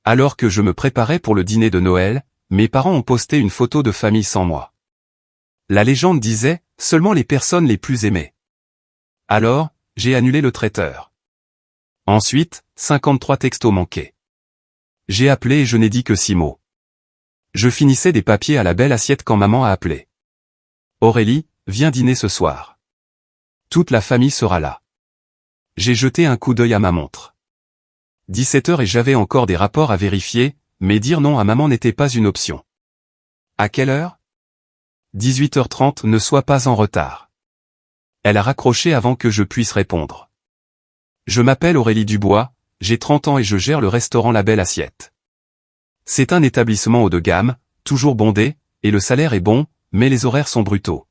Alors que je me préparais pour le dîner de Noël, mes parents ont posté une photo de famille sans moi. La légende disait, seulement les personnes les plus aimées. Alors, j'ai annulé le traiteur. Ensuite, 53 textos manqués. J'ai appelé et je n'ai dit que 6 mots. Je finissais des papiers à la belle assiette quand maman a appelé. Aurélie, viens dîner ce soir. Toute la famille sera là. J'ai jeté un coup d'œil à ma montre. 17h et j'avais encore des rapports à vérifier, mais dire non à maman n'était pas une option. À quelle heure ? 18h30, ne sois pas en retard. Elle a raccroché avant que je puisse répondre. Je m'appelle Aurélie Dubois, j'ai 30 ans et je gère le restaurant La Belle Assiette. C'est un établissement haut de gamme, toujours bondé, et le salaire est bon, mais les horaires sont brutaux.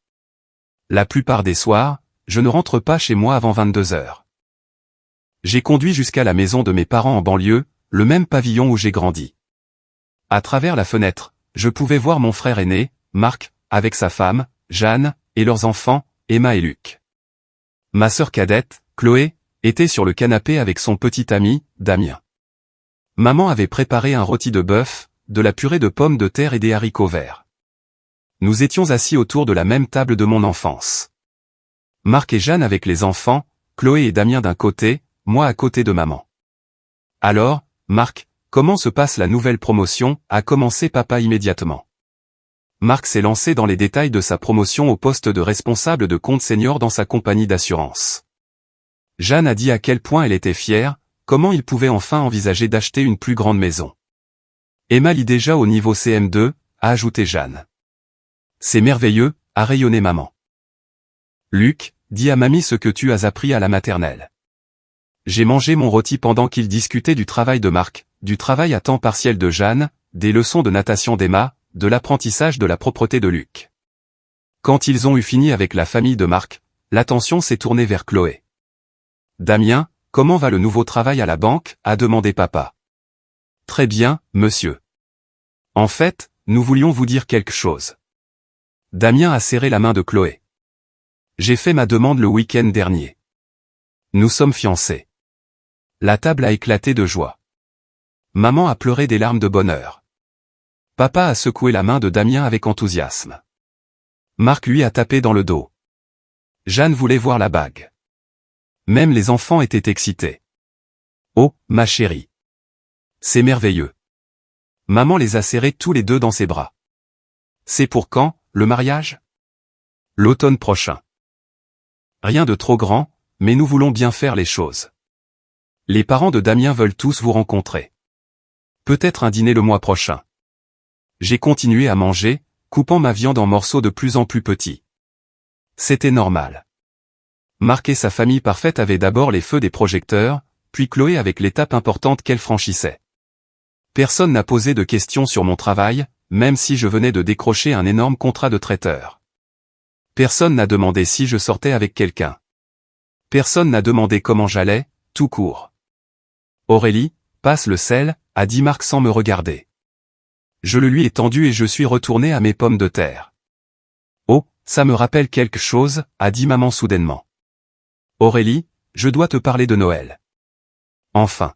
La plupart des soirs, je ne rentre pas chez moi avant 22h. J'ai conduit jusqu'à la maison de mes parents en banlieue, le même pavillon où j'ai grandi. À travers la fenêtre, je pouvais voir mon frère aîné, Marc, avec sa femme, Jeanne, et leurs enfants, Emma et Luc. Ma sœur cadette, Chloé, était sur le canapé avec son petit ami, Damien. Maman avait préparé un rôti de bœuf, de la purée de pommes de terre et des haricots verts. Nous étions assis autour de la même table de mon enfance. Marc et Jeanne avec les enfants, Chloé et Damien d'un côté, moi à côté de maman. Alors, Marc, comment se passe la nouvelle promotion, a commencé papa immédiatement. Marc s'est lancé dans les détails de sa promotion au poste de responsable de compte senior dans sa compagnie d'assurance. Jeanne a dit à quel point elle était fière, comment il pouvait enfin envisager d'acheter une plus grande maison. Emma lit déjà au niveau CM2, a ajouté Jeanne. C'est merveilleux, a rayonné maman. Luc, dis à mamie ce que tu as appris à la maternelle. J'ai mangé mon rôti pendant qu'ils discutaient du travail de Marc, du travail à temps partiel de Jeanne, des leçons de natation d'Emma, de l'apprentissage de la propreté de Luc. Quand ils ont eu fini avec la famille de Marc, l'attention s'est tournée vers Chloé. Damien, comment va le nouveau travail à la banque, a demandé papa. Très bien, monsieur. En fait, nous voulions vous dire quelque chose. Damien a serré la main de Chloé. J'ai fait ma demande le week-end dernier. Nous sommes fiancés. La table a éclaté de joie. Maman a pleuré des larmes de bonheur. Papa a secoué la main de Damien avec enthousiasme. Marc lui a tapé dans le dos. Jeanne voulait voir la bague. Même les enfants étaient excités. Oh, ma chérie. C'est merveilleux. Maman les a serrés tous les deux dans ses bras. C'est pour quand, le mariage ? L'automne prochain. Rien de trop grand, mais nous voulons bien faire les choses. Les parents de Damien veulent tous vous rencontrer. Peut-être un dîner le mois prochain. J'ai continué à manger, coupant ma viande en morceaux de plus en plus petits. C'était normal. Marc et sa famille parfaite avaient d'abord les feux des projecteurs, puis Chloé avec l'étape importante qu'elle franchissait. Personne n'a posé de questions sur mon travail, même si je venais de décrocher un énorme contrat de traiteur. Personne n'a demandé si je sortais avec quelqu'un. Personne n'a demandé comment j'allais, tout court. Aurélie, passe le sel, a dit Marc sans me regarder. Je le lui ai tendu et je suis retourné à mes pommes de terre. Oh, ça me rappelle quelque chose, a dit maman soudainement. Aurélie, je dois te parler de Noël. Enfin.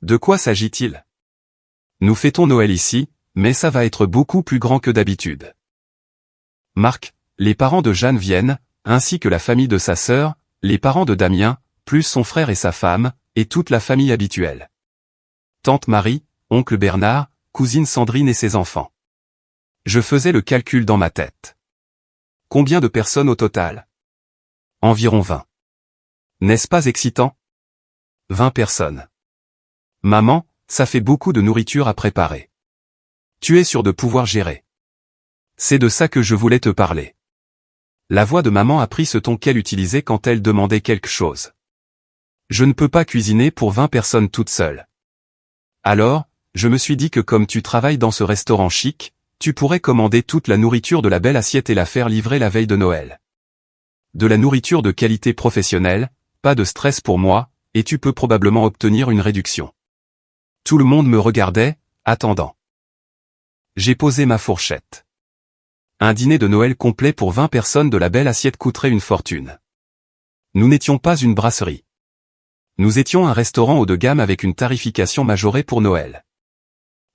De quoi s'agit-il ? Nous fêtons Noël ici, mais ça va être beaucoup plus grand que d'habitude. Marc, les parents de Jeanne viennent, ainsi que la famille de sa sœur, les parents de Damien, plus son frère et sa femme, et toute la famille habituelle. Tante Marie, oncle Bernard, cousine Sandrine et ses enfants. Je faisais le calcul dans ma tête. Combien de personnes au total ? Environ 20. N'est-ce pas excitant ? 20 personnes. Maman, ça fait beaucoup de nourriture à préparer. Tu es sûre de pouvoir gérer. C'est de ça que je voulais te parler. La voix de maman a pris ce ton qu'elle utilisait quand elle demandait quelque chose. Je ne peux pas cuisiner pour 20 personnes toute seule. Alors, je me suis dit que comme tu travailles dans ce restaurant chic, tu pourrais commander toute la nourriture de La Belle Assiette et la faire livrer la veille de Noël. De la nourriture de qualité professionnelle, pas de stress pour moi, et tu peux probablement obtenir une réduction. Tout le monde me regardait, attendant. J'ai posé ma fourchette. Un dîner de Noël complet pour 20 personnes de La Belle Assiette coûterait une fortune. Nous n'étions pas une brasserie. Nous étions un restaurant haut de gamme avec une tarification majorée pour Noël.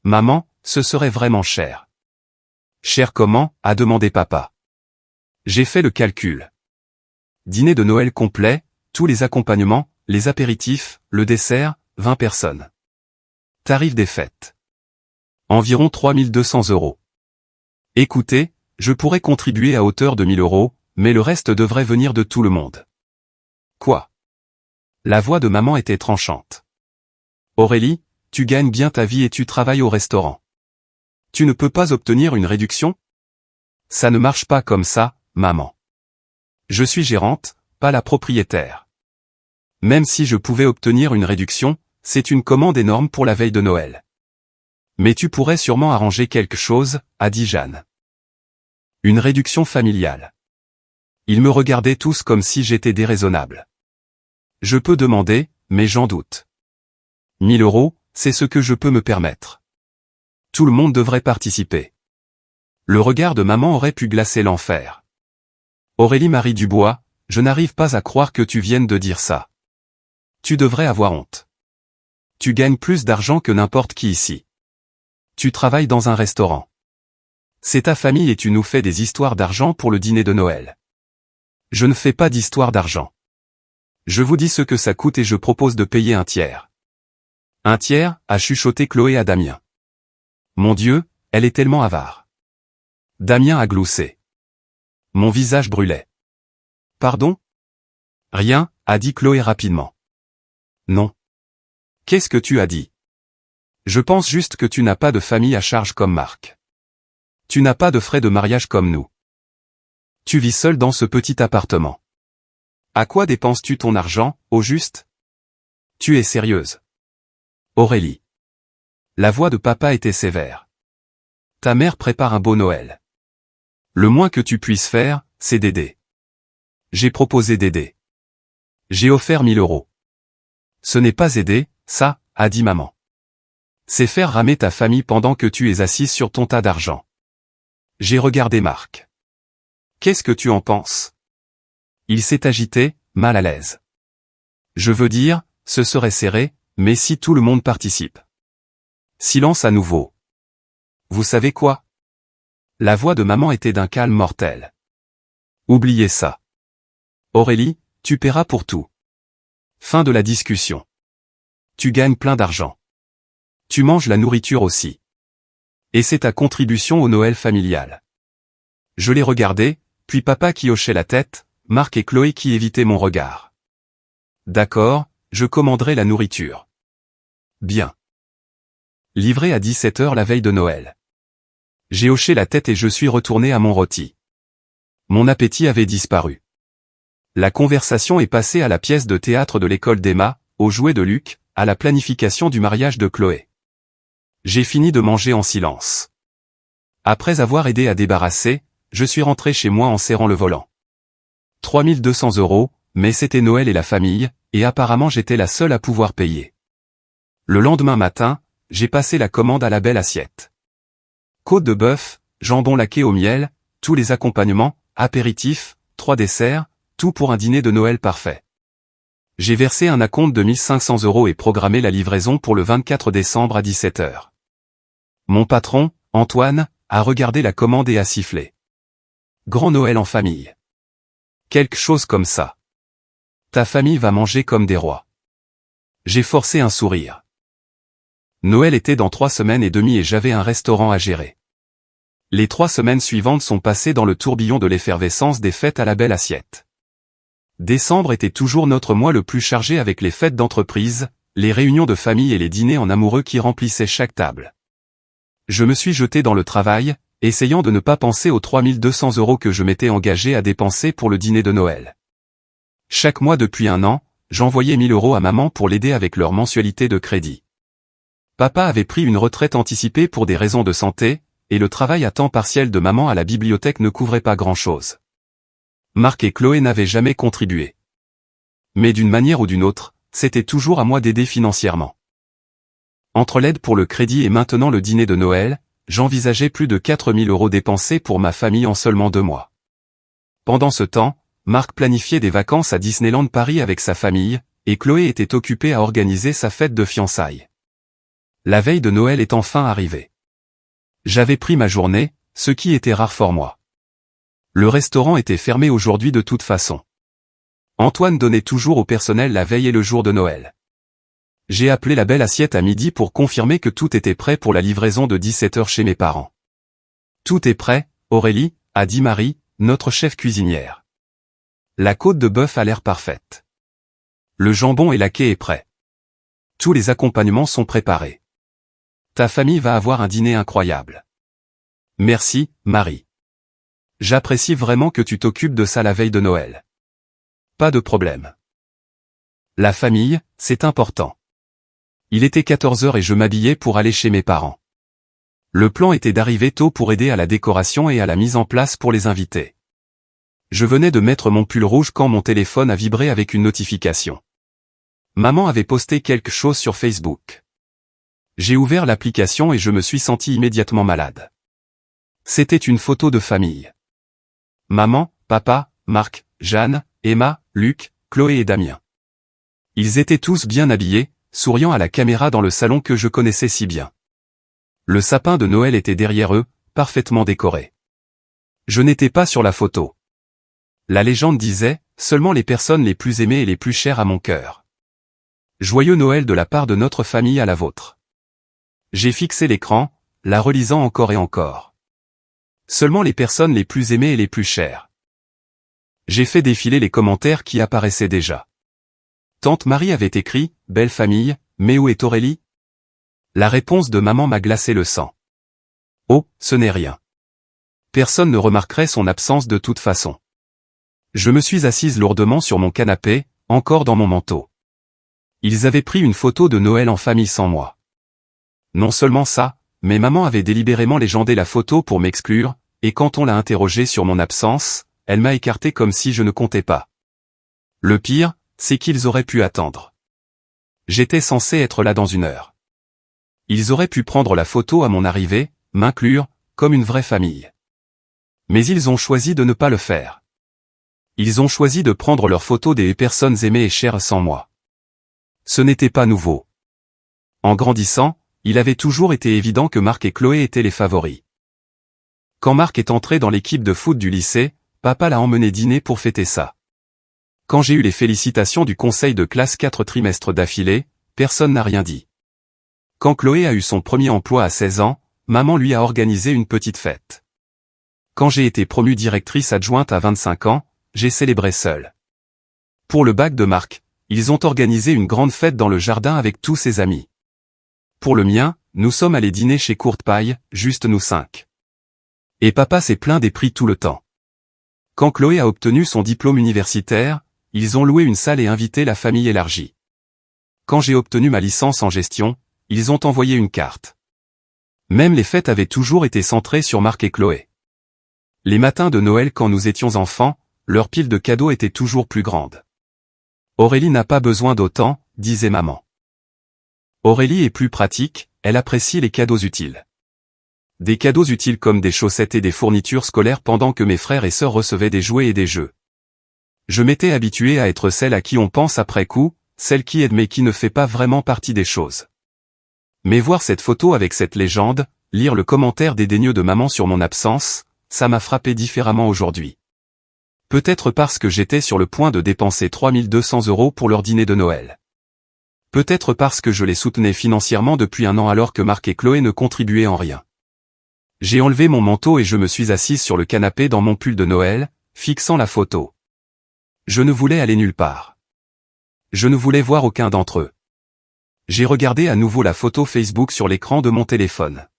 Maman, ce serait vraiment cher. Cher comment, a demandé papa. J'ai fait le calcul. Dîner de Noël complet, tous les accompagnements, les apéritifs, le dessert, 20 personnes. Tarif des fêtes. Environ 3200 €. Écoutez, je pourrais contribuer à hauteur de 1000 €, mais le reste devrait venir de tout le monde. Quoi? La voix de maman était tranchante. Aurélie, tu gagnes bien ta vie et tu travailles au restaurant. Tu ne peux pas obtenir une réduction? Ça ne marche pas comme ça, maman. Je suis gérante, pas la propriétaire. Même si je pouvais obtenir une réduction, c'est une commande énorme pour la veille de Noël. Mais tu pourrais sûrement arranger quelque chose, a dit Jeanne. Une réduction familiale. Ils me regardaient tous comme si j'étais déraisonnable. Je peux demander, mais j'en doute. 1000 €, c'est ce que je peux me permettre. Tout le monde devrait participer. Le regard de maman aurait pu glacer l'enfer. Aurélie Marie Dubois, je n'arrive pas à croire que tu viennes de dire ça. Tu devrais avoir honte. Tu gagnes plus d'argent que n'importe qui ici. Tu travailles dans un restaurant. C'est ta famille et tu nous fais des histoires d'argent pour le dîner de Noël. Je ne fais pas d'histoire d'argent. Je vous dis ce que ça coûte et je propose de payer un tiers. Un tiers, a chuchoté Chloé à Damien. Mon Dieu, elle est tellement avare. Damien a gloussé. Mon visage brûlait. Pardon? Rien, a dit Chloé rapidement. Non. Qu'est-ce que tu as dit? Je pense juste que tu n'as pas de famille à charge comme Marc. Tu n'as pas de frais de mariage comme nous. Tu vis seul dans ce petit appartement. À quoi dépenses-tu ton argent, au juste? Tu es sérieuse? Aurélie. La voix de papa était sévère. Ta mère prépare un beau Noël. Le moins que tu puisses faire, c'est d'aider. J'ai proposé d'aider. J'ai offert 1000 €. Ce n'est pas aider, ça, a dit maman. C'est faire ramer ta famille pendant que tu es assise sur ton tas d'argent. J'ai regardé Marc. Qu'est-ce que tu en penses? Il s'est agité, mal à l'aise. Je veux dire, ce serait serré, mais si tout le monde participe. Silence à nouveau. Vous savez quoi? La voix de maman était d'un calme mortel. Oubliez ça. Aurélie, tu paieras pour tout. Fin de la discussion. Tu gagnes plein d'argent. Tu manges la nourriture aussi. Et c'est ta contribution au Noël familial. Je l'ai regardé, puis papa qui hochait la tête, Marc et Chloé qui évitaient mon regard. D'accord, je commanderai la nourriture. Bien. Livré à 17 h la veille de Noël. J'ai hoché la tête et je suis retourné à mon rôti. Mon appétit avait disparu. La conversation est passée à la pièce de théâtre de l'école d'Emma, aux jouets de Luc, à la planification du mariage de Chloé. J'ai fini de manger en silence. Après avoir aidé à débarrasser, je suis rentré chez moi en serrant le volant. 3200 €, mais c'était Noël et la famille, et apparemment j'étais la seule à pouvoir payer. Le lendemain matin, j'ai passé la commande à la belle assiette. Côte de bœuf, jambon laqué au miel, tous les accompagnements, apéritifs, 3 desserts, tout pour un dîner de Noël parfait. J'ai versé un acompte de 1500 € et programmé la livraison pour le 24 décembre à 17 h. Mon patron, Antoine, a regardé la commande et a sifflé. Grand Noël en famille. Quelque chose comme ça. Ta famille va manger comme des rois. J'ai forcé un sourire. Noël était dans 3 semaines et demie et j'avais un restaurant à gérer. Les 3 semaines suivantes sont passées dans le tourbillon de l'effervescence des fêtes à la belle assiette. Décembre était toujours notre mois le plus chargé avec les fêtes d'entreprise, les réunions de famille et les dîners en amoureux qui remplissaient chaque table. Je me suis jeté dans le travail, essayant de ne pas penser aux 3200 € que je m'étais engagé à dépenser pour le dîner de Noël. Chaque mois depuis 1 an, j'envoyais 1000 € à maman pour l'aider avec leur mensualité de crédit. Papa avait pris une retraite anticipée pour des raisons de santé, et le travail à temps partiel de maman à la bibliothèque ne couvrait pas grand-chose. Marc et Chloé n'avaient jamais contribué. Mais d'une manière ou d'une autre, c'était toujours à moi d'aider financièrement. Entre l'aide pour le crédit et maintenant le dîner de Noël, j'envisageais plus de 4000 € dépensés pour ma famille en seulement 2 mois. Pendant ce temps, Marc planifiait des vacances à Disneyland Paris avec sa famille, et Chloé était occupée à organiser sa fête de fiançailles. La veille de Noël est enfin arrivée. J'avais pris ma journée, ce qui était rare pour moi. Le restaurant était fermé aujourd'hui de toute façon. Antoine donnait toujours au personnel la veille et le jour de Noël. J'ai appelé la belle assiette à midi pour confirmer que tout était prêt pour la livraison de 17h chez mes parents. Tout est prêt, Aurélie, a dit Marie, notre chef cuisinière. La côte de bœuf a l'air parfaite. Le jambon et la quai est prêt. Tous les accompagnements sont préparés. Ta famille va avoir un dîner incroyable. Merci, Marie. J'apprécie vraiment que tu t'occupes de ça la veille de Noël. Pas de problème. La famille, c'est important. Il était 14h et je m'habillais pour aller chez mes parents. Le plan était d'arriver tôt pour aider à la décoration et à la mise en place pour les invités. Je venais de mettre mon pull rouge quand mon téléphone a vibré avec une notification. Maman avait posté quelque chose sur Facebook. J'ai ouvert l'application et je me suis senti immédiatement malade. C'était une photo de famille. Maman, papa, Marc, Jeanne, Emma, Luc, Chloé et Damien. Ils étaient tous bien habillés, souriant à la caméra dans le salon que je connaissais si bien. Le sapin de Noël était derrière eux, parfaitement décoré. Je n'étais pas sur la photo. La légende disait, seulement les personnes les plus aimées et les plus chères à mon cœur. Joyeux Noël de la part de notre famille à la vôtre. J'ai fixé l'écran, la relisant encore et encore. Seulement les personnes les plus aimées et les plus chères. J'ai fait défiler les commentaires qui apparaissaient déjà. Tante Marie avait écrit, « Belle famille, mais où est Aurélie ?» La réponse de maman m'a glacé le sang. Oh, ce n'est rien. Personne ne remarquerait son absence de toute façon. Je me suis assise lourdement sur mon canapé, encore dans mon manteau. Ils avaient pris une photo de Noël en famille sans moi. Non seulement ça, mais maman avait délibérément légendé la photo pour m'exclure, et quand on l'a interrogée sur mon absence, elle m'a écarté comme si je ne comptais pas. Le pire, c'est qu'ils auraient pu attendre. J'étais censé être là dans 1 heure. Ils auraient pu prendre la photo à mon arrivée, m'inclure, comme une vraie famille. Mais ils ont choisi de ne pas le faire. Ils ont choisi de prendre leurs photos des personnes aimées et chères sans moi. Ce n'était pas nouveau. En grandissant, il avait toujours été évident que Marc et Chloé étaient les favoris. Quand Marc est entré dans l'équipe de foot du lycée, papa l'a emmené dîner pour fêter ça. Quand j'ai eu les félicitations du conseil de classe 4 trimestres d'affilée, personne n'a rien dit. Quand Chloé a eu son premier emploi à 16 ans, maman lui a organisé une petite fête. Quand j'ai été promue directrice adjointe à 25 ans, j'ai célébré seul. Pour le bac de Marc, ils ont organisé une grande fête dans le jardin avec tous ses amis. Pour le mien, nous sommes allés dîner chez Courte Paille, juste nous 5. Et papa s'est plaint des prix tout le temps. Quand Chloé a obtenu son diplôme universitaire, ils ont loué une salle et invité la famille élargie. Quand j'ai obtenu ma licence en gestion, ils ont envoyé une carte. Même les fêtes avaient toujours été centrées sur Marc et Chloé. Les matins de Noël quand nous étions enfants, leur pile de cadeaux était toujours plus grande. Aurélie n'a pas besoin d'autant, disait maman. Aurélie est plus pratique, elle apprécie les cadeaux utiles. Des cadeaux utiles comme des chaussettes et des fournitures scolaires pendant que mes frères et sœurs recevaient des jouets et des jeux. Je m'étais habitué à être celle à qui on pense après coup, celle qui aide mais qui ne fait pas vraiment partie des choses. Mais voir cette photo avec cette légende, lire le commentaire dédaigneux de maman sur mon absence, ça m'a frappé différemment aujourd'hui. Peut-être parce que j'étais sur le point de dépenser 3200 € pour leur dîner de Noël. Peut-être parce que je les soutenais financièrement depuis 1 an alors que Marc et Chloé ne contribuaient en rien. J'ai enlevé mon manteau et je me suis assise sur le canapé dans mon pull de Noël, fixant la photo. Je ne voulais aller nulle part. Je ne voulais voir aucun d'entre eux. J'ai regardé à nouveau la photo Facebook sur l'écran de mon téléphone.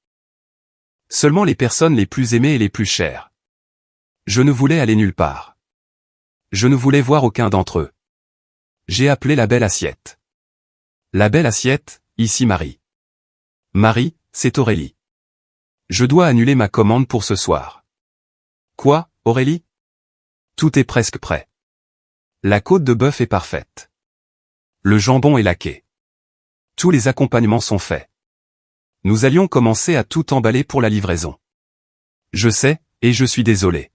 Seulement les personnes les plus aimées et les plus chères. Je ne voulais aller nulle part. Je ne voulais voir aucun d'entre eux. J'ai appelé la belle assiette. La belle assiette, ici Marie. Marie, c'est Aurélie. Je dois annuler ma commande pour ce soir. Quoi, Aurélie? Tout est presque prêt. La côte de bœuf est parfaite. Le jambon est laqué. Tous les accompagnements sont faits. Nous allions commencer à tout emballer pour la livraison. Je sais, et je suis désolé.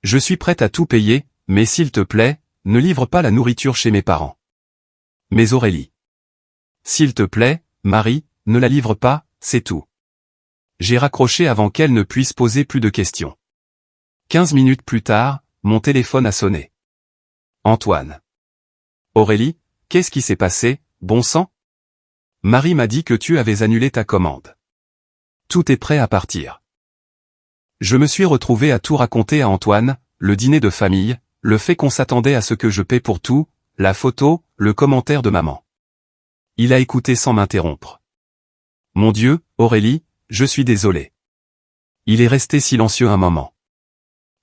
Je suis prête à tout payer, mais s'il te plaît, ne livre pas la nourriture chez mes parents. Mais Aurélie. S'il te plaît, Marie, ne la livre pas, c'est tout. J'ai raccroché avant qu'elle ne puisse poser plus de questions. 15 minutes plus tard, mon téléphone a sonné. Antoine. Aurélie, qu'est-ce qui s'est passé, bon sang? Marie m'a dit que tu avais annulé ta commande. Tout est prêt à partir. Je me suis retrouvé à tout raconter à Antoine, le dîner de famille, le fait qu'on s'attendait à ce que je paie pour tout, la photo, le commentaire de maman. Il a écouté sans m'interrompre. Mon Dieu, Aurélie, je suis désolé. Il est resté silencieux un moment.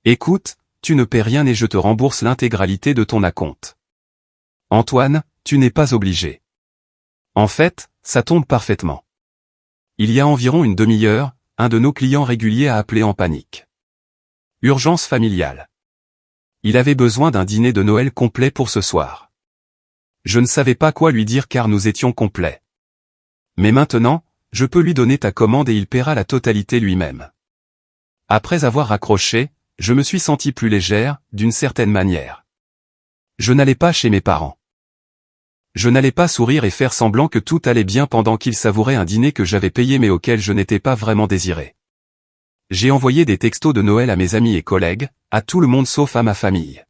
Écoute, tu ne paies rien et je te rembourse l'intégralité de ton acompte. Antoine, tu n'es pas obligé. En fait, ça tombe parfaitement. Il y a environ une demi-heure, un de nos clients réguliers a appelé en panique. Urgence familiale. Il avait besoin d'un dîner de Noël complet pour ce soir. Je ne savais pas quoi lui dire car nous étions complets. Mais maintenant, je peux lui donner ta commande et il paiera la totalité lui-même. Après avoir raccroché, je me suis senti plus légère, d'une certaine manière. Je n'allais pas chez mes parents. Je n'allais pas sourire et faire semblant que tout allait bien pendant qu'ils savouraient un dîner que j'avais payé mais auquel je n'étais pas vraiment désiré. J'ai envoyé des textos de Noël à mes amis et collègues, à tout le monde sauf à ma famille.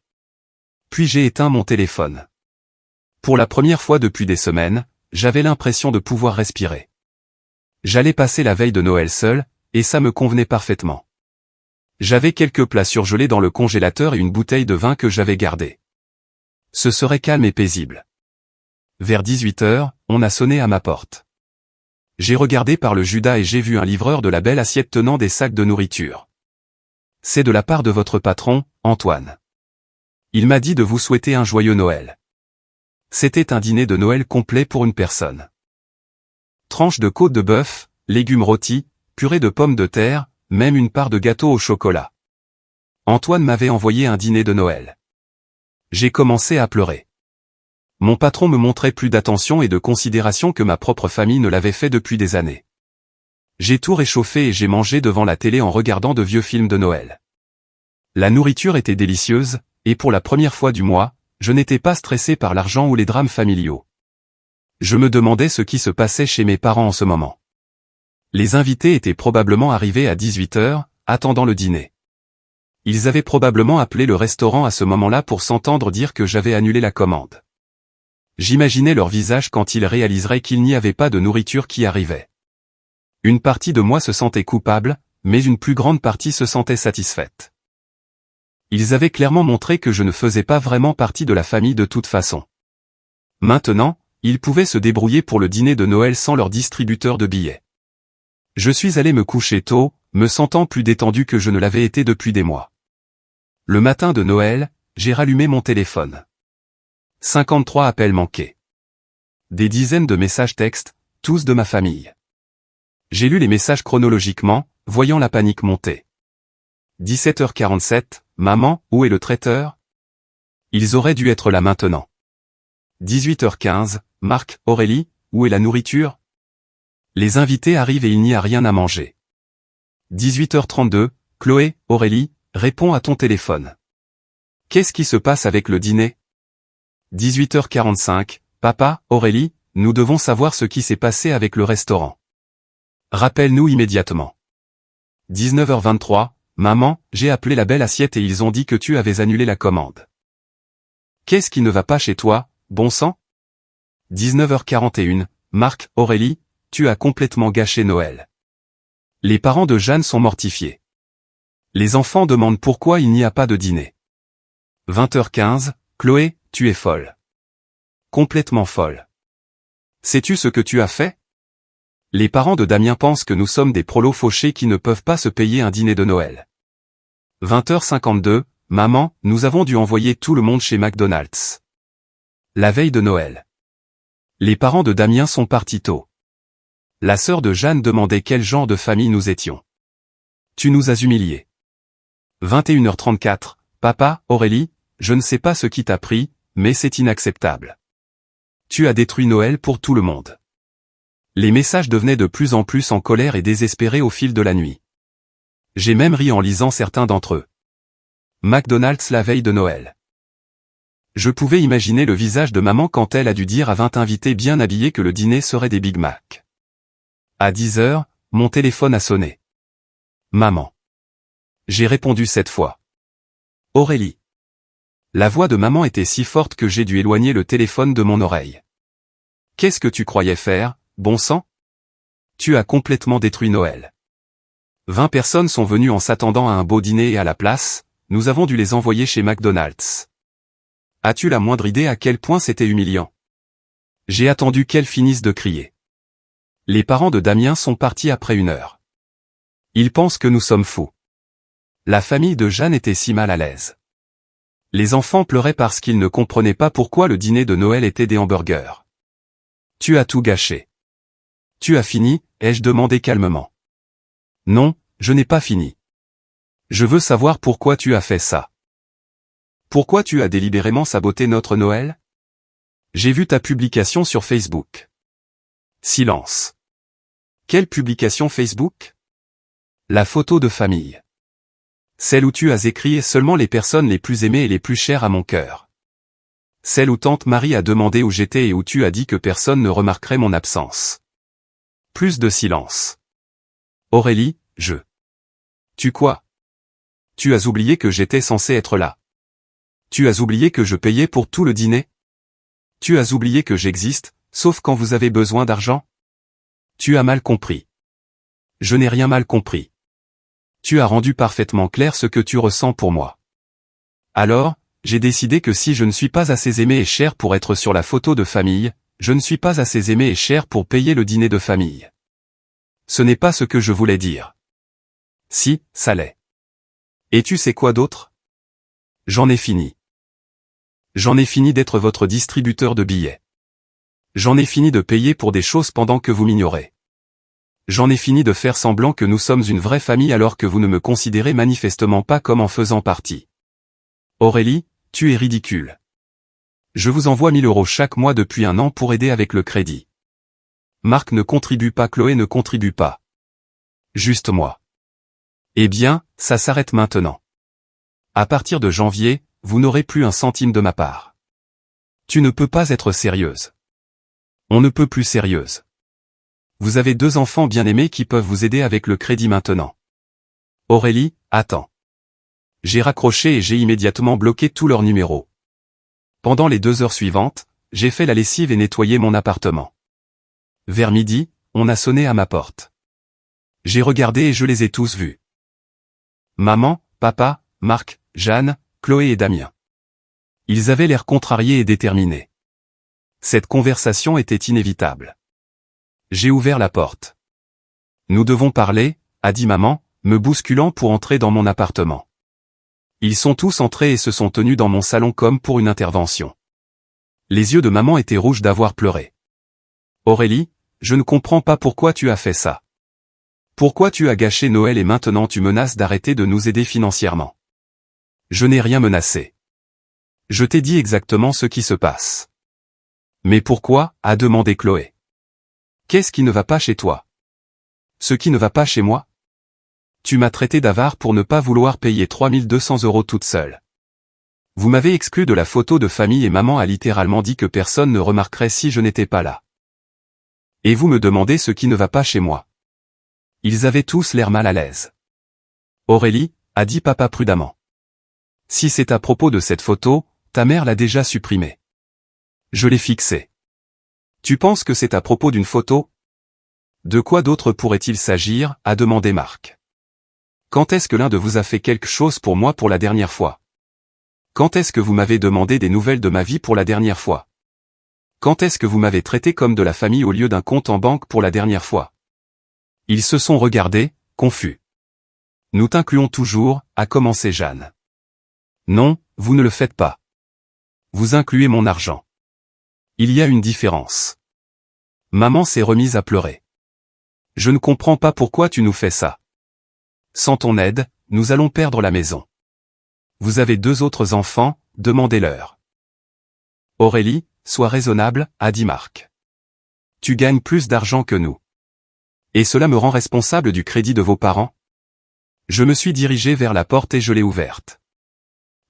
Puis j'ai éteint mon téléphone. Pour la première fois depuis des semaines, j'avais l'impression de pouvoir respirer. J'allais passer la veille de Noël seul, et ça me convenait parfaitement. J'avais quelques plats surgelés dans le congélateur et une bouteille de vin que j'avais gardée. Ce serait calme et paisible. Vers 18h, on a sonné à ma porte. J'ai regardé par le Judas et j'ai vu un livreur de la belle assiette tenant des sacs de nourriture. C'est de la part de votre patron, Antoine. Il m'a dit de vous souhaiter un joyeux Noël. C'était un dîner de Noël complet pour une personne. Tranche de côte de bœuf, légumes rôtis, purée de pommes de terre, même une part de gâteau au chocolat. Antoine m'avait envoyé un dîner de Noël. J'ai commencé à pleurer. Mon patron me montrait plus d'attention et de considération que ma propre famille ne l'avait fait depuis des années. J'ai tout réchauffé et j'ai mangé devant la télé en regardant de vieux films de Noël. La nourriture était délicieuse, et pour la première fois du mois, je n'étais pas stressé par l'argent ou les drames familiaux. Je me demandais ce qui se passait chez mes parents en ce moment. Les invités étaient probablement arrivés à 18h, attendant le dîner. Ils avaient probablement appelé le restaurant à ce moment-là pour s'entendre dire que j'avais annulé la commande. J'imaginais leur visage quand ils réaliseraient qu'il n'y avait pas de nourriture qui arrivait. Une partie de moi se sentait coupable, mais une plus grande partie se sentait satisfaite. Ils avaient clairement montré que je ne faisais pas vraiment partie de la famille de toute façon. Maintenant, ils pouvaient se débrouiller pour le dîner de Noël sans leur distributeur de billets. Je suis allé me coucher tôt, me sentant plus détendu que je ne l'avais été depuis des mois. Le matin de Noël, j'ai rallumé mon téléphone. 53 appels manqués. Des dizaines de messages textes, tous de ma famille. J'ai lu les messages chronologiquement, voyant la panique monter. 17h47, maman, où est le traiteur? Ils auraient dû être là maintenant. 18h15, Marc, Aurélie, où est la nourriture? Les invités arrivent et il n'y a rien à manger. 18h32, Chloé, Aurélie, réponds à ton téléphone. Qu'est-ce qui se passe avec le dîner? 18h45, papa, Aurélie, nous devons savoir ce qui s'est passé avec le restaurant. Rappelle-nous immédiatement. 19h23, maman, j'ai appelé la belle assiette et ils ont dit que tu avais annulé la commande. Qu'est-ce qui ne va pas chez toi, bon sang? 19h41, Marc, Aurélie, tu as complètement gâché Noël. Les parents de Jeanne sont mortifiés. Les enfants demandent pourquoi il n'y a pas de dîner. 20h15, Chloé, tu es folle. Complètement folle. Sais-tu ce que tu as fait? Les parents de Damien pensent que nous sommes des prolos fauchés qui ne peuvent pas se payer un dîner de Noël. 20h52, maman, nous avons dû envoyer tout le monde chez McDonald's. La veille de Noël. Les parents de Damien sont partis tôt. La sœur de Jeanne demandait quel genre de famille nous étions. Tu nous as humiliés. 21h34, papa, Aurélie, je ne sais pas ce qui t'a pris, mais c'est inacceptable. Tu as détruit Noël pour tout le monde. Les messages devenaient de plus en plus en colère et désespérés au fil de la nuit. J'ai même ri en lisant certains d'entre eux. McDonald's la veille de Noël. Je pouvais imaginer le visage de maman quand elle a dû dire à 20 invités bien habillés que le dîner serait des Big Mac. À 10 heures, mon téléphone a sonné. Maman. J'ai répondu 7 fois. Aurélie. La voix de maman était si forte que j'ai dû éloigner le téléphone de mon oreille. Qu'est-ce que tu croyais faire, bon sang? Tu as complètement détruit Noël. 20 personnes sont venues en s'attendant à un beau dîner et à la place, nous avons dû les envoyer chez McDonald's. As-tu la moindre idée à quel point c'était humiliant? J'ai attendu qu'elle finisse de crier. Les parents de Damien sont partis après 1 heure. Ils pensent que nous sommes fous. La famille de Jeanne était si mal à l'aise. Les enfants pleuraient parce qu'ils ne comprenaient pas pourquoi le dîner de Noël était des hamburgers. Tu as tout gâché. Tu as fini, ai-je demandé calmement. Non, je n'ai pas fini. Je veux savoir pourquoi tu as fait ça. Pourquoi tu as délibérément saboté notre Noël? J'ai vu ta publication sur Facebook. Silence. Quelle publication Facebook? La photo de famille. Celle où tu as écrit seulement les personnes les plus aimées et les plus chères à mon cœur. Celle où tante Marie a demandé où j'étais et où tu as dit que personne ne remarquerait mon absence. Plus de silence. Aurélie, Tu quoi? Tu as oublié que j'étais censé être là. Tu as oublié que je payais pour tout le dîner? Tu as oublié que j'existe, sauf quand vous avez besoin d'argent? Tu as mal compris. Je n'ai rien mal compris. Tu as rendu parfaitement clair ce que tu ressens pour moi. Alors, j'ai décidé que si je ne suis pas assez aimé et cher pour être sur la photo de famille, je ne suis pas assez aimé et cher pour payer le dîner de famille. Ce n'est pas ce que je voulais dire. Si, ça l'est. Et tu sais quoi d'autre? J'en ai fini. J'en ai fini d'être votre distributeur de billets. J'en ai fini de payer pour des choses pendant que vous m'ignorez. J'en ai fini de faire semblant que nous sommes une vraie famille alors que vous ne me considérez manifestement pas comme en faisant partie. Aurélie, tu es ridicule. Je vous envoie 1 000 € chaque mois depuis 1 an pour aider avec le crédit. Marc ne contribue pas, Chloé ne contribue pas. Juste moi. Eh bien, ça s'arrête maintenant. À partir de janvier, vous n'aurez plus 1 centime de ma part. Tu ne peux pas être sérieuse. On ne peut plus sérieuse. Vous avez 2 enfants bien-aimés qui peuvent vous aider avec le crédit maintenant. Aurélie, attends. J'ai raccroché et j'ai immédiatement bloqué tous leurs numéros. Pendant les 2 heures suivantes, j'ai fait la lessive et nettoyé mon appartement. Vers midi, on a sonné à ma porte. J'ai regardé et je les ai tous vus. Maman, papa, Marc, Jeanne, Chloé et Damien. Ils avaient l'air contrariés et déterminés. Cette conversation était inévitable. J'ai ouvert la porte. Nous devons parler, a dit maman, me bousculant pour entrer dans mon appartement. Ils sont tous entrés et se sont tenus dans mon salon comme pour une intervention. Les yeux de maman étaient rouges d'avoir pleuré. Aurélie, je ne comprends pas pourquoi tu as fait ça. Pourquoi tu as gâché Noël et maintenant tu menaces d'arrêter de nous aider financièrement? Je n'ai rien menacé. Je t'ai dit exactement ce qui se passe. Mais pourquoi, a demandé Chloé. Qu'est-ce qui ne va pas chez toi? Ce qui ne va pas chez moi? Tu m'as traité d'avare pour ne pas vouloir payer 3 200 € toute seule. Vous m'avez exclu de la photo de famille et maman a littéralement dit que personne ne remarquerait si je n'étais pas là. Et vous me demandez ce qui ne va pas chez moi. Ils avaient tous l'air mal à l'aise. Aurélie, a dit papa prudemment. Si c'est à propos de cette photo, ta mère l'a déjà supprimée. Je l'ai fixée. Tu penses que c'est à propos d'une photo? De quoi d'autre pourrait-il s'agir, a demandé Marc. Quand est-ce que l'un de vous a fait quelque chose pour moi pour la dernière fois? Quand est-ce que vous m'avez demandé des nouvelles de ma vie pour la dernière fois? Quand est-ce que vous m'avez traité comme de la famille au lieu d'un compte en banque pour la dernière fois? Ils se sont regardés, confus. Nous t'incluons toujours, a commencé Jeanne. Non, vous ne le faites pas. Vous incluez mon argent. Il y a une différence. Maman s'est remise à pleurer. Je ne comprends pas pourquoi tu nous fais ça. Sans ton aide, nous allons perdre la maison. Vous avez 2 autres enfants, demandez-leur. Aurélie, sois raisonnable, a dit Marc. Tu gagnes plus d'argent que nous. Et cela me rend responsable du crédit de vos parents? Je me suis dirigé vers la porte et je l'ai ouverte.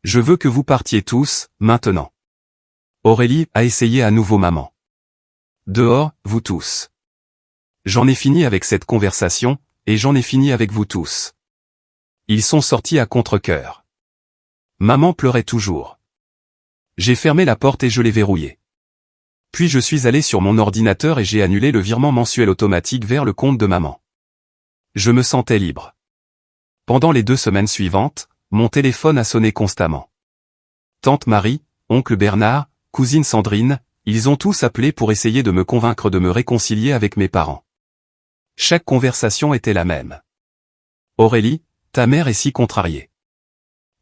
Je veux que vous partiez tous, maintenant. Aurélie a essayé à nouveau maman. Dehors, vous tous. J'en ai fini avec cette conversation, et j'en ai fini avec vous tous. Ils sont sortis à contre-cœur. Maman pleurait toujours. J'ai fermé la porte et je l'ai verrouillée. Puis je suis allé sur mon ordinateur et j'ai annulé le virement mensuel automatique vers le compte de maman. Je me sentais libre. Pendant les 2 semaines suivantes, mon téléphone a sonné constamment. Tante Marie, oncle Bernard, cousine Sandrine, ils ont tous appelé pour essayer de me convaincre de me réconcilier avec mes parents. Chaque conversation était la même. Aurélie, ta mère est si contrariée.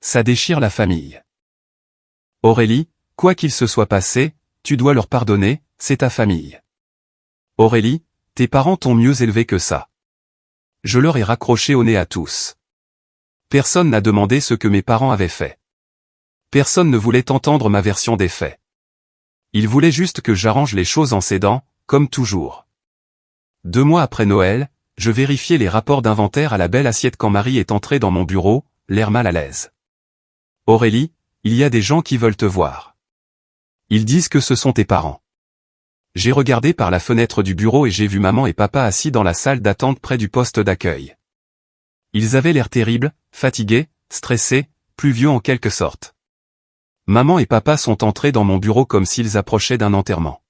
Ça déchire la famille. Aurélie, quoi qu'il se soit passé, tu dois leur pardonner, c'est ta famille. Aurélie, tes parents t'ont mieux élevé que ça. Je leur ai raccroché au nez à tous. Personne n'a demandé ce que mes parents avaient fait. Personne ne voulait entendre ma version des faits. Ils voulaient juste que j'arrange les choses en cédant, comme toujours. 2 mois après Noël, je vérifiais les rapports d'inventaire à la belle assiette quand Marie est entrée dans mon bureau, l'air mal à l'aise. Aurélie, il y a des gens qui veulent te voir. Ils disent que ce sont tes parents. J'ai regardé par la fenêtre du bureau et j'ai vu maman et papa assis dans la salle d'attente près du poste d'accueil. Ils avaient l'air terribles, fatigués, stressés, pluvieux en quelque sorte. Maman et papa sont entrés dans mon bureau comme s'ils approchaient d'un enterrement.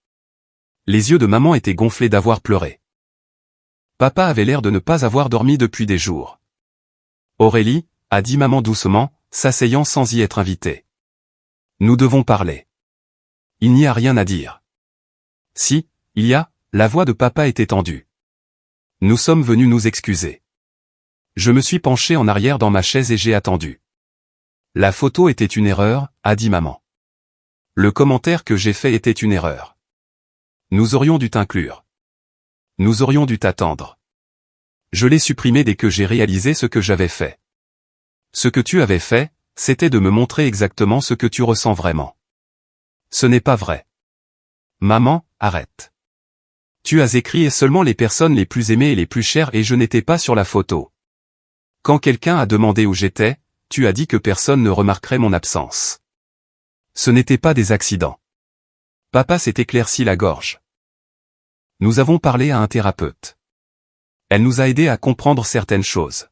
Les yeux de maman étaient gonflés d'avoir pleuré. Papa avait l'air de ne pas avoir dormi depuis des jours. Aurélie, a dit maman doucement, s'asseyant sans y être invitée. Nous devons parler. Il n'y a rien à dire. Si, il y a, la voix de papa était tendue. Nous sommes venus nous excuser. Je me suis penché en arrière dans ma chaise et j'ai attendu. La photo était une erreur, a dit maman. Le commentaire que j'ai fait était une erreur. Nous aurions dû t'inclure. Nous aurions dû t'attendre. Je l'ai supprimé dès que j'ai réalisé ce que j'avais fait. Ce que tu avais fait, c'était de me montrer exactement ce que tu ressens vraiment. Ce n'est pas vrai. Maman, arrête. Tu as écrit seulement les personnes les plus aimées et les plus chères et je n'étais pas sur la photo. Quand quelqu'un a demandé où j'étais, tu as dit que personne ne remarquerait mon absence. Ce n'était pas des accidents. Papa s'est éclairci la gorge. Nous avons parlé à un thérapeute. Elle nous a aidés à comprendre certaines choses.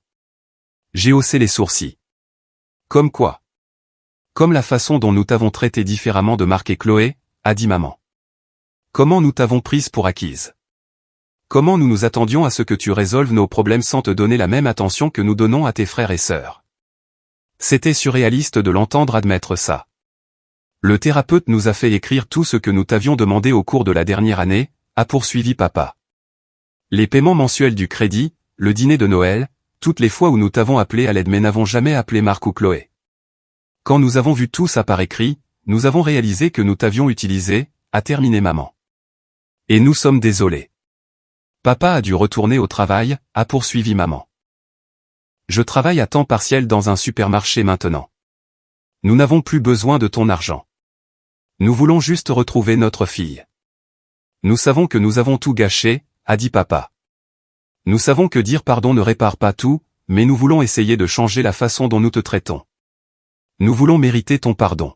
J'ai haussé les sourcils. Comme quoi? Comme la façon dont nous t'avons traité différemment de Marc et Chloé, a dit maman. Comment nous t'avons prise pour acquise? Comment nous nous attendions à ce que tu résolves nos problèmes sans te donner la même attention que nous donnons à tes frères et sœurs? C'était surréaliste de l'entendre admettre ça. Le thérapeute nous a fait écrire tout ce que nous t'avions demandé au cours de la dernière année, a poursuivi papa. Les paiements mensuels du crédit, le dîner de Noël, toutes les fois où nous t'avons appelé à l'aide mais n'avons jamais appelé Marc ou Chloé. Quand nous avons vu tout ça par écrit, nous avons réalisé que nous t'avions utilisé, a terminé maman. Et nous sommes désolés. Papa a dû retourner au travail, a poursuivi maman. Je travaille à temps partiel dans un supermarché maintenant. Nous n'avons plus besoin de ton argent. Nous voulons juste retrouver notre fille. Nous savons que nous avons tout gâché, a dit papa. Nous savons que dire pardon ne répare pas tout, mais nous voulons essayer de changer la façon dont nous te traitons. Nous voulons mériter ton pardon.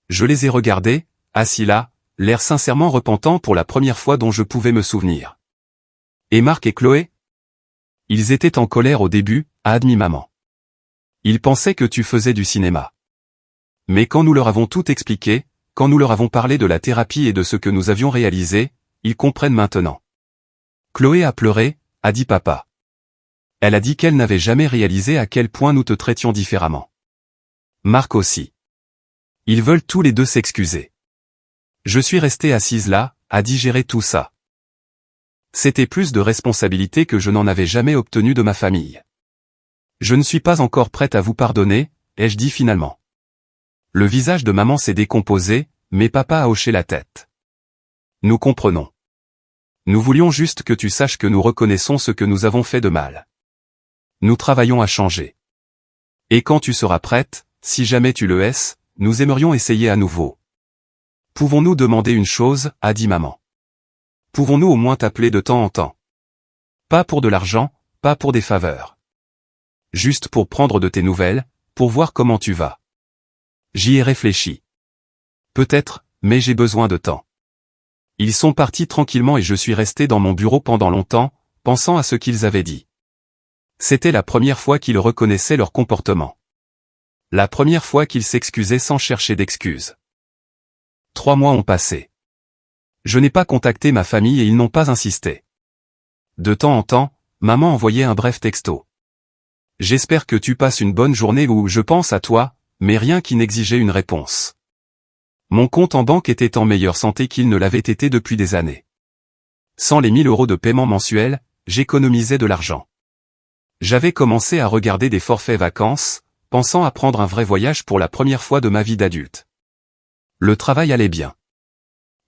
Je les ai regardés, assis là, l'air sincèrement repentant pour la première fois dont je pouvais me souvenir. Et Marc et Chloé? Ils étaient en colère au début, a admis maman. Ils pensaient que tu faisais du cinéma. Mais quand nous leur avons tout expliqué, quand nous leur avons parlé de la thérapie et de ce que nous avions réalisé, ils comprennent maintenant. Chloé a pleuré, a dit papa. Elle a dit qu'elle n'avait jamais réalisé à quel point nous te traitions différemment. Marc aussi. Ils veulent tous les deux s'excuser. Je suis restée assise là, à digérer tout ça. C'était plus de responsabilité que je n'en avais jamais obtenu de ma famille. Je ne suis pas encore prête à vous pardonner, ai-je dit finalement. Le visage de maman s'est décomposé, mais papa a hoché la tête. Nous comprenons. Nous voulions juste que tu saches que nous reconnaissons ce que nous avons fait de mal. Nous travaillons à changer. Et quand tu seras prête, si jamais tu le es, nous aimerions essayer à nouveau. Pouvons-nous demander une chose, a dit maman. Pouvons-nous au moins t'appeler de temps en temps? Pas pour de l'argent, pas pour des faveurs. Juste pour prendre de tes nouvelles, pour voir comment tu vas. J'y ai réfléchi. Peut-être, mais j'ai besoin de temps. Ils sont partis tranquillement et je suis resté dans mon bureau pendant longtemps, pensant à ce qu'ils avaient dit. C'était la première fois qu'ils reconnaissaient leur comportement. La première fois qu'ils s'excusaient sans chercher d'excuses. 3 mois ont passé. Je n'ai pas contacté ma famille et ils n'ont pas insisté. De temps en temps, maman envoyait un bref texto. J'espère que tu passes une bonne journée ou je pense à toi, mais rien qui n'exigeait une réponse. Mon compte en banque était en meilleure santé qu'il ne l'avait été depuis des années. Sans les 1000 € de paiement mensuel, j'économisais de l'argent. J'avais commencé à regarder des forfaits vacances, pensant à prendre un vrai voyage pour la première fois de ma vie d'adulte. Le travail allait bien.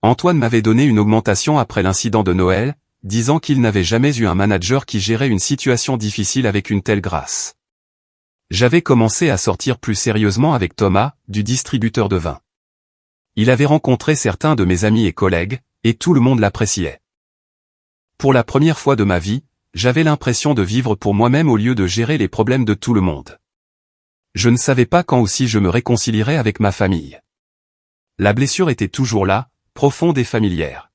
Antoine m'avait donné une augmentation après l'incident de Noël, disant qu'il n'avait jamais eu un manager qui gérait une situation difficile avec une telle grâce. J'avais commencé à sortir plus sérieusement avec Thomas, du distributeur de vin. Il avait rencontré certains de mes amis et collègues, et tout le monde l'appréciait. Pour la première fois de ma vie, j'avais l'impression de vivre pour moi-même au lieu de gérer les problèmes de tout le monde. Je ne savais pas quand ou si je me réconcilierais avec ma famille. La blessure était toujours là, profonde et familière.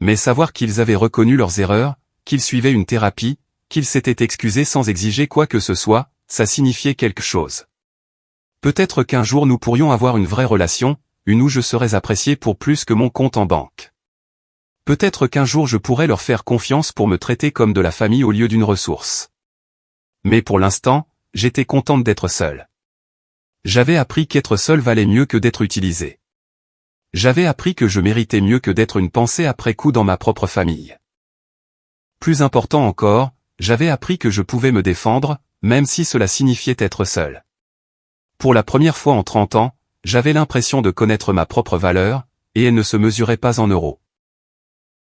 Mais savoir qu'ils avaient reconnu leurs erreurs, qu'ils suivaient une thérapie, qu'ils s'étaient excusés sans exiger quoi que ce soit, ça signifiait quelque chose. Peut-être qu'un jour nous pourrions avoir une vraie relation, une où je serais apprécié pour plus que mon compte en banque. Peut-être qu'un jour je pourrais leur faire confiance pour me traiter comme de la famille au lieu d'une ressource. Mais pour l'instant, j'étais contente d'être seule. J'avais appris qu'être seul valait mieux que d'être utilisé. J'avais appris que je méritais mieux que d'être une pensée après coup dans ma propre famille. Plus important encore, j'avais appris que je pouvais me défendre, même si cela signifiait être seul. Pour la première fois en 30 ans, j'avais l'impression de connaître ma propre valeur, et elle ne se mesurait pas en euros.